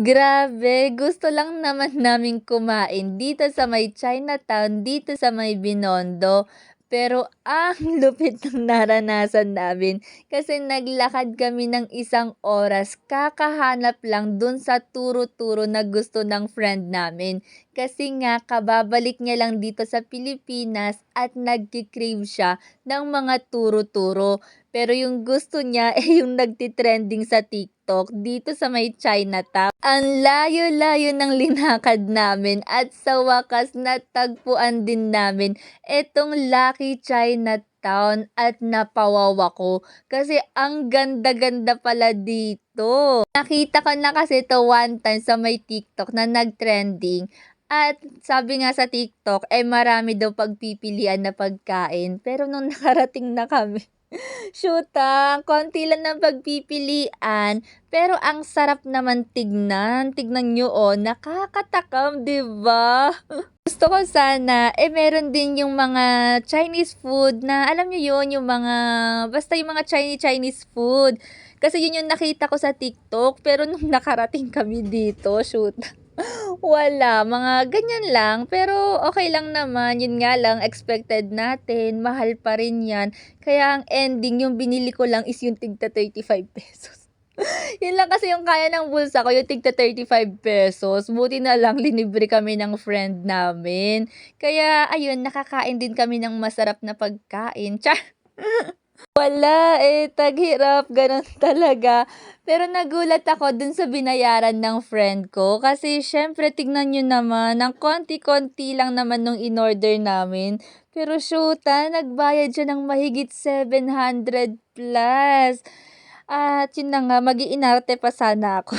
Grabe, gusto lang naman naming kumain dito sa may Chinatown, dito sa may Binondo. Pero ang lupit ng naranasan namin kasi naglakad kami ng 1 oras kakahanap lang dun sa turo-turo na gusto ng friend namin. Kasi nga kababalik niya lang dito sa Pilipinas at nagki-crave siya ng mga turo-turo. Pero yung gusto niya, yung nagti-trending sa TikTok dito sa may Chinatown. Ang layo-layo ng linakad namin at sa wakas natagpuan din namin etong Lucky Chinatown at napawaw ako kasi ang ganda-ganda pala dito. Nakita ko na kasi 'to one time sa may TikTok na nag-trending at sabi nga sa TikTok, marami daw pagpipilian na pagkain pero nung nakarating na kami, shoot, konti lang ng pagpipilian, pero ang sarap naman tignan. Tignan niyo, oh, nakakatakam, 'di ba? Gusto ko sana, meron din yung mga Chinese food na alam niyo yun, yung mga basta yung mga Chinese food. Kasi yun yung nakita ko sa TikTok, pero nung nakarating kami dito, shoot, wala, mga ganyan lang, pero okay lang naman. Yun nga lang, expected natin, mahal pa rin 'yan. Kaya ang ending, yung binili ko lang is yung tigta ₱35. Yun lang kasi yung kaya ng bulsa ko, yung tigta ₱35. Buti na lang linibre kami ng friend namin. Kaya ayun, nakakain din kami ng masarap na pagkain, char! Wala, taghirap gano'n talaga. Pero nagulat ako dun sa binayaran ng friend ko kasi siyempre tignan niyo naman ang konti-konti lang naman nung inorder namin. Pero shoot, nagbayad siya ng mahigit 700 plus. At yun na nga, mag-iinarte pa sana ako.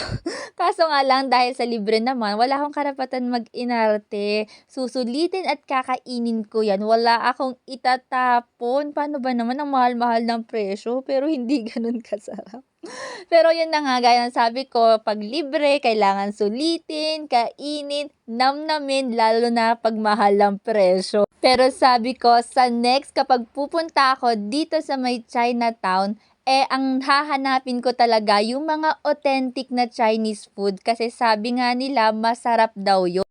Kaso nga lang dahil sa libre naman, wala akong karapatan mag-inarte. Susulitin at kakainin ko 'yan, wala akong itatapon. Paano ba naman, ang mahal-mahal ng presyo pero hindi gano'n kasarap. Pero yun na nga, gaya ng sabi ko, 'pag libre kailangan sulitin, kainin, namnamin, lalo na 'pag mahal ang presyo. Pero sabi ko sa next kapag pupunta ako dito sa may Chinatown, ang hahanapin ko talaga yung mga authentic na Chinese food kasi sabi nga nila masarap daw yun.